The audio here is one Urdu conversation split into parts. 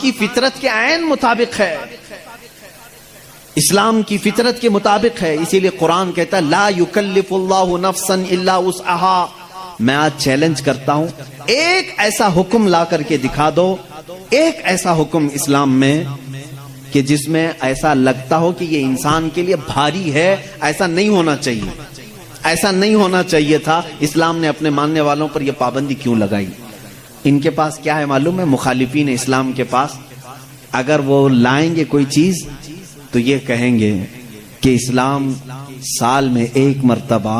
کی فطرت کے عین مطابق ہے، اسلام کی فطرت کے مطابق ہے. اسی لیے قرآن کہتا ہے لا یکلف اللہ نفسا الا وسعها. میں آج چیلنج کرتا ہوں، ایک ایسا حکم لا کر کے دکھا دو، ایک ایسا حکم اسلام میں کہ جس میں ایسا لگتا ہو کہ یہ انسان کے لیے بھاری ہے. ایسا نہیں ہونا چاہیے، ایسا نہیں ہونا چاہیے تھا. اسلام نے اپنے ماننے والوں پر یہ پابندی کیوں لگائی؟ ان کے پاس کیا ہے معلوم ہے؟ مخالفین اسلام کے پاس اگر وہ لائیں گے کوئی چیز تو یہ کہیں گے کہ اسلام سال میں ایک مرتبہ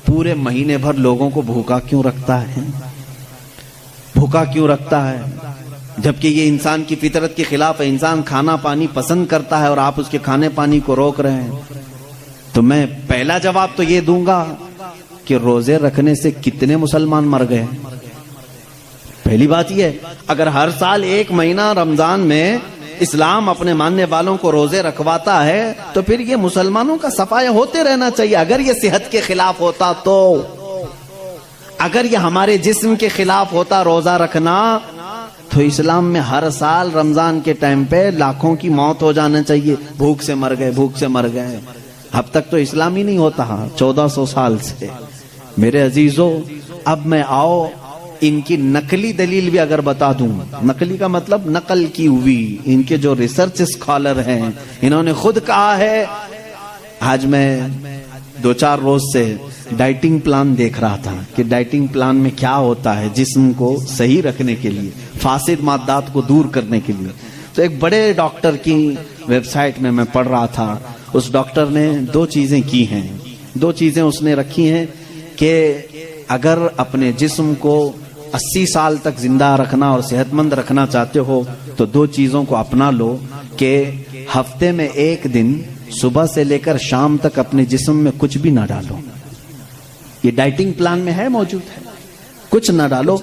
پورے مہینے بھر لوگوں کو بھوکا کیوں رکھتا ہے؟ بھوکا کیوں رکھتا ہے؟ جبکہ یہ انسان کی فطرت کے خلاف ہے. انسان کھانا پانی پسند کرتا ہے اور آپ اس کے کھانے پانی کو روک رہے ہیں. تو میں پہلا جواب تو یہ دوں گا کہ روزے رکھنے سے کتنے مسلمان مر گئے. پہلی بات یہ ہے، اگر ہر سال ایک مہینہ رمضان میں اسلام اپنے ماننے والوں کو روزے رکھواتا ہے تو پھر یہ مسلمانوں کا صفایا ہوتے رہنا چاہیے. اگر یہ صحت کے خلاف ہوتا تو، اگر یہ ہمارے جسم کے خلاف ہوتا روزہ رکھنا تو اسلام میں ہر سال رمضان کے ٹائم پہ لاکھوں کی موت ہو جانا چاہیے. بھوک سے مر گئے، بھوک سے مر گئے. اب تک تو اسلام ہی نہیں ہوتا 1400 سال سے. میرے عزیزو، اب میں آؤ ان کی نقلی دلیل بھی اگر بتا دوں. نقلی کا مطلب نقل کی ہوئی. ان کے جو ریسرچ اسکالر ہیں انہوں نے خود کہا ہے. آج میں 2-4 روز سے ڈائٹنگ پلان دیکھ رہا تھا کہ ڈائٹنگ پلان میں کیا ہوتا ہے جسم کو صحیح رکھنے کے لیے، فاسد مادات کو دور کرنے کے لیے. تو ایک بڑے ڈاکٹر کی ویب سائٹ میں پڑھ رہا تھا. اس ڈاکٹر نے 2 چیزیں کی ہیں، 2 چیزیں اس نے رکھی ہیں کہ اگر اپنے جسم کو 80 سال تک زندہ رکھنا اور صحت مند رکھنا چاہتے ہو تو 2 چیزوں کو اپنا لو کہ ہفتے میں 1 دن صبح سے لے کر شام تک اپنے جسم میں کچھ بھی نہ ڈالو. یہ ڈائٹنگ پلان میں ہے، موجود ہے. کچھ نہ ڈالو،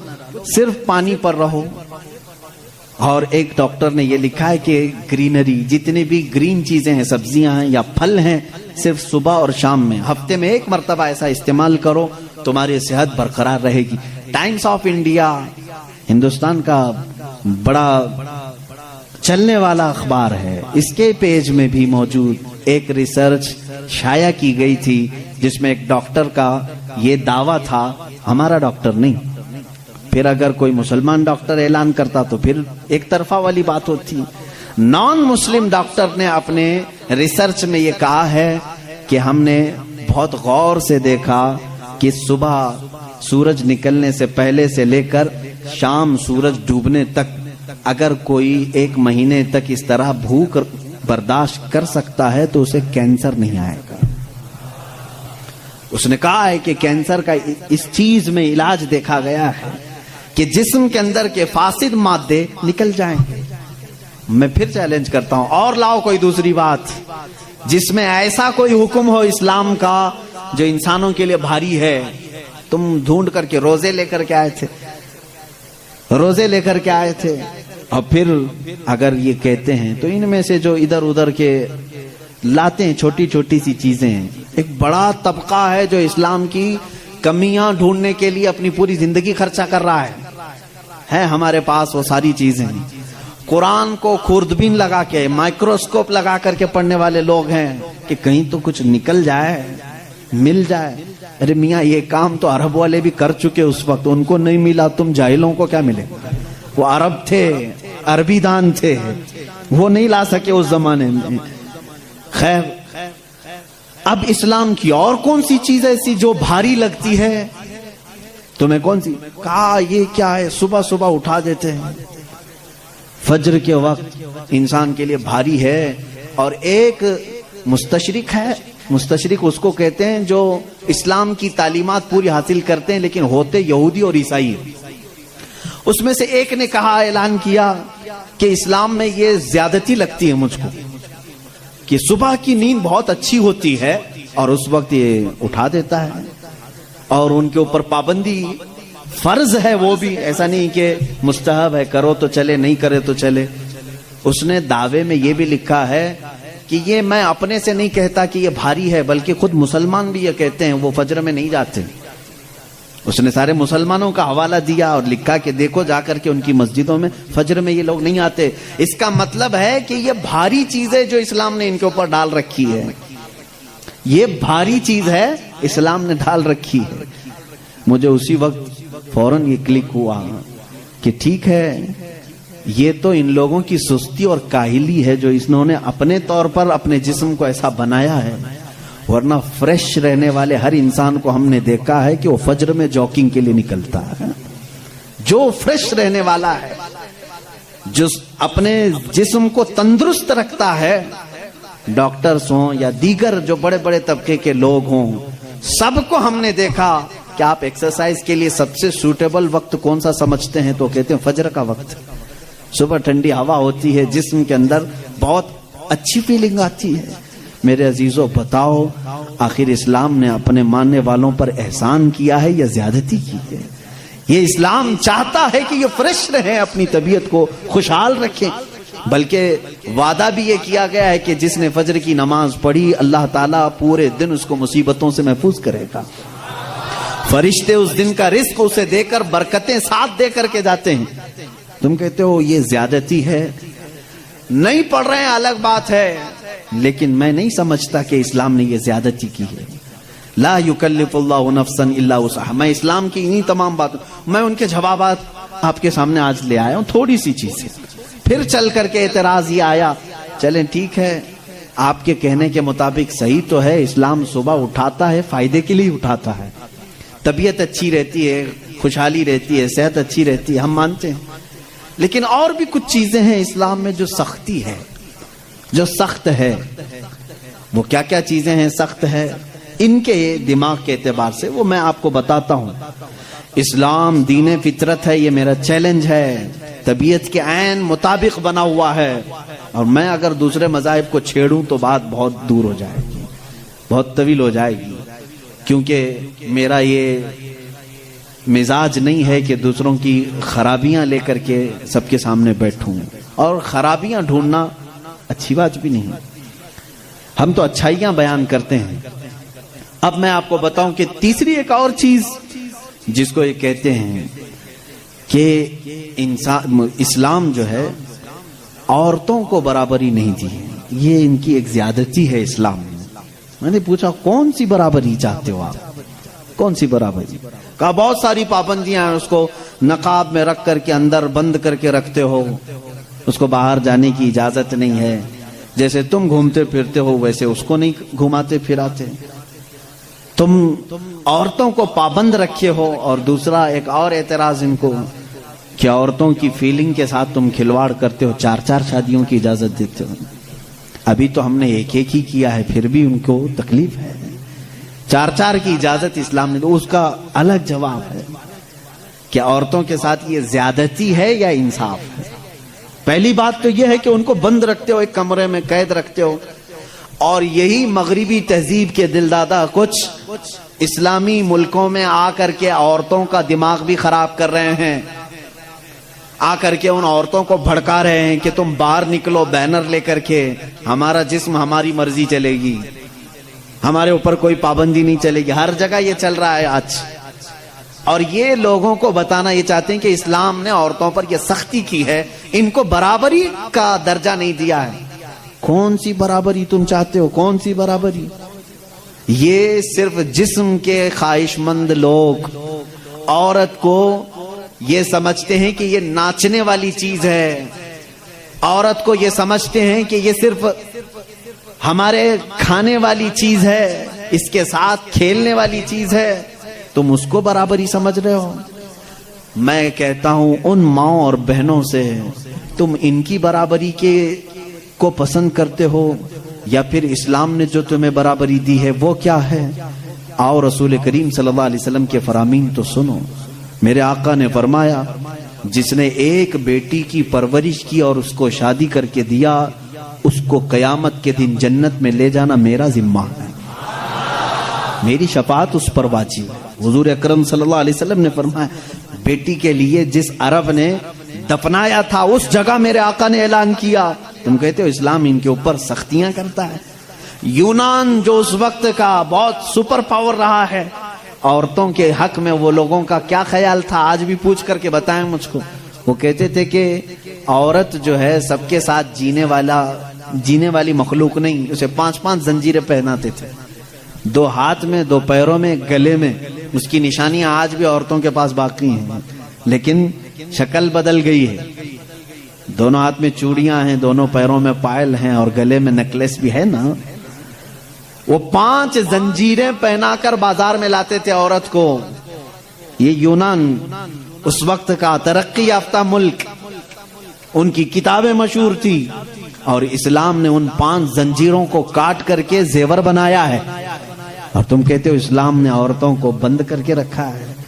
صرف پانی پر رہو. اور ایک ڈاکٹر نے یہ لکھا ہے کہ گرینری، جتنی بھی گرین چیزیں ہیں، سبزیاں ہیں یا پھل ہیں، صرف صبح اور شام میں ہفتے میں 1 مرتبہ ایسا استعمال کرو، تمہاری صحت برقرار رہے گی. ٹائمز آف انڈیا ہندوستان کا بڑا چلنے والا اخبار ہے. اس کے پیج میں بھی موجود ایک ریسرچ شائع کی گئی تھی جس میں ایک ڈاکٹر کا یہ دعویٰ تھا، ہمارا ڈاکٹر نہیں. پھر اگر کوئی مسلمان ڈاکٹر اعلان کرتا تو پھر ایک طرفہ والی بات ہوتی. نان مسلم ڈاکٹر نے اپنے ریسرچ میں یہ کہا ہے کہ ہم نے بہت غور سے دیکھا کہ صبح سورج نکلنے سے پہلے سے لے کر شام سورج ڈوبنے تک اگر کوئی 1 مہینے تک اس طرح بھوک برداشت کر سکتا ہے تو اسے کینسر نہیں آئے گا. اس نے کہا ہے کہ کینسر کا اس چیز میں علاج دیکھا گیا ہے کہ جسم کے اندر کے فاسد مادے نکل جائیں. میں پھر چیلنج کرتا ہوں، اور لاؤ کوئی دوسری بات جس میں ایسا کوئی حکم ہو اسلام کا جو انسانوں کے لیے بھاری ہے. تم ڈھونڈ کر کے روزے لے کر کے آئے تھے، روزے لے کر کے آئے تھے. اور پھر اگر یہ کہتے ہیں تو ان میں سے جو ادھر ادھر کے لاتے ہیں چھوٹی چھوٹی سی چیزیں ہیں. ایک بڑا طبقہ ہے جو اسلام کی کمیاں ڈھونڈنے کے لیے اپنی پوری زندگی خرچہ کر رہا ہے. ہمارے پاس وہ ساری چیزیں ہیں. قرآن کو خوردبین لگا کے، مائکروسکوپ لگا کر کے پڑھنے والے لوگ ہیں کہ کہیں تو کچھ نکل جائے، مل جائے. ارے میاں، یہ کام تو عرب والے بھی کر چکے اس وقت، ان کو نہیں ملا، تم جاہلوں کو کیا ملے؟ وہ عرب تھے، عربی دان تھے، وہ نہیں لا سکے اس زمانے میں. خیر، اب اسلام کی اور کون سی چیز ایسی جو بھاری لگتی ہے تمہیں؟ کون سی؟ کہا یہ کیا ہے، صبح صبح اٹھا دیتے ہیں، فجر کے وقت انسان کے لیے بھاری ہے. اور ایک مستشرق ہے، مستشرق اس کو کہتے ہیں جو اسلام کی تعلیمات پوری حاصل کرتے ہیں لیکن ہوتے یہودی اور عیسائی. اس میں سے ایک نے کہا، اعلان کیا کہ اسلام میں یہ زیادتی لگتی ہے مجھ کو کہ صبح کی نیند بہت اچھی ہوتی ہے اور اس وقت یہ اٹھا دیتا ہے. اور ان کے اوپر پابندی فرض ہے، وہ بھی ایسا نہیں کہ مستحب ہے، کرو تو چلے، نہیں کرے تو چلے. اس نے دعوے میں یہ بھی لکھا ہے کہ یہ میں اپنے سے نہیں کہتا کہ یہ بھاری ہے، بلکہ خود مسلمان بھی یہ کہتے ہیں، وہ فجر میں نہیں جاتے، اس نے سارے مسلمانوں کا حوالہ دیا اور لکھا کہ دیکھو جا کر کے ان کی مسجدوں میں فجر میں یہ لوگ نہیں آتے. اس کا مطلب ہے کہ یہ بھاری چیز ہے جو اسلام نے ان کے اوپر ڈال رکھی ہے. یہ بھاری چیز ہے اسلام نے ڈال رکھی ہے. مجھے اسی وقت فوراً یہ کلک ہوا کہ ٹھیک ہے، یہ تو ان لوگوں کی سستی اور کاہلی ہے جو انہوں نے اپنے طور پر اپنے جسم کو ایسا بنایا ہے، ورنہ فریش رہنے والے ہر انسان کو ہم نے دیکھا ہے کہ وہ فجر میں جاگنگ کے لیے نکلتا ہے. جو فریش رہنے والا ہے، جو اپنے جسم کو تندرست رکھتا ہے، ڈاکٹرز ہوں یا دیگر جو بڑے بڑے طبقے کے لوگ ہوں، سب کو ہم نے دیکھا کہ آپ ایکسرسائز کے لیے سب سے سوٹیبل وقت کون سا سمجھتے ہیں؟ تو کہتے ہیں فجر کا وقت. صبح ٹھنڈی ہوا ہوتی ہے، جسم کے اندر بہت اچھی فیلنگ آتی ہے. میرے عزیزوں بتاؤ، آخر اسلام نے اپنے ماننے والوں پر احسان کیا ہے یا زیادتی کی ہے؟ یہ اسلام چاہتا ہے کہ یہ فریش رہیں، اپنی طبیعت کو خوشحال رکھیں. بلکہ وعدہ بھی یہ کیا گیا ہے کہ جس نے فجر کی نماز پڑھی اللہ تعالیٰ پورے دن اس کو مصیبتوں سے محفوظ کرے گا. فرشتے اس دن کا رزق اسے دے کر برکتیں ساتھ دے کر کے جاتے ہیں. تم کہتے ہو یہ زیادتی ہے، نہیں پڑھ رہے ہیں الگ بات ہے، لیکن میں نہیں سمجھتا کہ اسلام نے یہ زیادتی کی ہے. لا یکلف اللہ نفسا الا وسعها. میں اسلام کی انہی تمام باتوں، میں ان کے جوابات آپ کے سامنے آج لے آیا ہوں، تھوڑی سی چیزیں. پھر چل کر کے اعتراض یہ آیا، چلیں ٹھیک ہے آپ کے کہنے کے مطابق صحیح تو ہے، اسلام صبح اٹھاتا ہے فائدے کے لیے اٹھاتا ہے، طبیعت اچھی رہتی ہے، خوشحالی رہتی ہے، صحت اچھی رہتی ہے، ہم مانتے ہیں. لیکن اور بھی کچھ چیزیں ہیں اسلام میں جو سختی ہے، جو سخت ہے. وہ کیا کیا چیزیں ہیں سخت ہے ان کے دماغ کے اعتبار سے، وہ میں آپ کو بتاتا ہوں. اسلام دین فطرت ہے، یہ میرا چیلنج ہے، طبیعت کے عین مطابق بنا ہوا ہے. اور میں اگر دوسرے مذاہب کو چھیڑوں تو بات بہت دور ہو جائے گی، بہت طویل ہو جائے گی، کیونکہ میرا یہ مزاج نہیں ہے کہ دوسروں کی خرابیاں لے کر کے سب کے سامنے بیٹھوں، اور خرابیاں ڈھونڈنا اچھی بات بھی نہیں. ہم تو اچھائیاں بیان کرتے ہیں. اب میں آپ کو بتاؤں کہ تیسری ایک اور چیز جس کو یہ کہتے ہیں کہ اسلام جو ہے عورتوں کو برابری نہیں دی ہے، یہ ان کی ایک زیادتی ہے اسلام میں. میں نے پوچھا کون سی برابری چاہتے ہو آپ؟ کون سی برابری؟ کہا بہت ساری پابندیاں ہیں، اس کو نقاب میں رکھ کر کے اندر بند کر کے رکھتے ہو، اس کو باہر جانے کی اجازت نہیں ہے، جیسے تم گھومتے پھرتے ہو ویسے اس کو نہیں گھماتے پھراتے. تم عورتوں کو پابند رکھے ہو. اور دوسرا ایک اور اعتراض ان کو کہ عورتوں کی فیلنگ کے ساتھ تم کھلواڑ کرتے ہو، 4 شادیوں کی اجازت دیتے ہو. ابھی تو ہم نے ایک ہی کیا ہے، پھر بھی ان کو تکلیف ہے. 4 کی اجازت اسلام نے، تو اس کا الگ جواب ہے کہ عورتوں کے ساتھ یہ زیادتی ہے یا انصاف ہے. پہلی بات تو یہ ہے کہ ان کو بند رکھتے ہو، ایک کمرے میں قید رکھتے ہو. اور یہی مغربی تہذیب کے دل دادا کچھ اسلامی ملکوں میں آ کر کے عورتوں کا دماغ بھی خراب کر رہے ہیں. آ کر کے ان عورتوں کو بھڑکا رہے ہیں کہ تم باہر نکلو بینر لے کر کے، ہمارا جسم ہماری مرضی چلے گی، ہمارے اوپر کوئی پابندی نہیں چلے گی. ہر جگہ یہ چل رہا ہے آج. اور یہ لوگوں کو بتانا یہ چاہتے ہیں کہ اسلام نے عورتوں پر یہ سختی کی ہے، ان کو برابری کا درجہ نہیں دیا ہے. کون سی برابری تم چاہتے ہو؟ کون سی برابری؟ یہ صرف جسم کے خواہش مند لوگ عورت کو یہ سمجھتے ہیں کہ یہ ناچنے والی چیز ہے، عورت کو یہ سمجھتے ہیں کہ یہ صرف ہمارے کھانے والی چیز ہے، اس کے ساتھ کھیلنے والی چیز ہے. تم اس کو برابری سمجھ رہے ہو. میں کہتا ہوں ان ماؤں اور بہنوں سے تم ان کی برابری کو پسند کرتے ہو یا پھر اسلام نے جو تمہیں برابری دی ہے وہ کیا ہے؟ آؤ رسول کریم صلی اللہ علیہ وسلم کے فرامین تو سنو. میرے آقا نے فرمایا جس نے ایک بیٹی کی پرورش کی اور اس کو شادی کر کے دیا، اس کو قیامت کے دن جنت میں لے جانا میرا ذمہ ہے، میری شفاعت اس پر واجب ہے. حضور اکرم صلی اللہ علیہ وسلم نے فرمایا بیٹی کے لیے جس عرب نے دفنایا تھا اس جگہ میرے آقا نے اعلان کیا. تم کہتے ہو اسلام ان کے اوپر سختیاں کرتا ہے. یونان جو اس وقت کا بہت سپر پاور رہا ہے، عورتوں کے حق میں وہ لوگوں کا کیا خیال تھا؟ آج بھی پوچھ کر کے بتائیں مجھ کو۔ وہ کہتے تھے کہ عورت جو ہے سب کے ساتھ جینے والی مخلوق نہیں، اسے 5 زنجیریں پہناتے تھے، 2 ہاتھ میں، 2 پیروں میں، گلے میں۔ اس کی نشانیاں آج بھی عورتوں کے پاس باقی ہیں، لیکن شکل بدل گئی ہے۔ دونوں ہاتھ میں چوڑیاں ہیں، دونوں پیروں میں پائل ہیں، اور گلے میں نیکلیس بھی ہے نا۔ وہ 5 زنجیریں پہنا کر بازار میں لاتے تھے عورت کو۔ یہ یونان اس وقت کا ترقی یافتہ ملک، ان کی کتابیں مشہور تھی، اور اسلام نے ان 5 زنجیروں کو کاٹ کر کے زیور بنایا ہے، اور تم کہتے ہو اسلام نے عورتوں کو بند کر کے رکھا ہے۔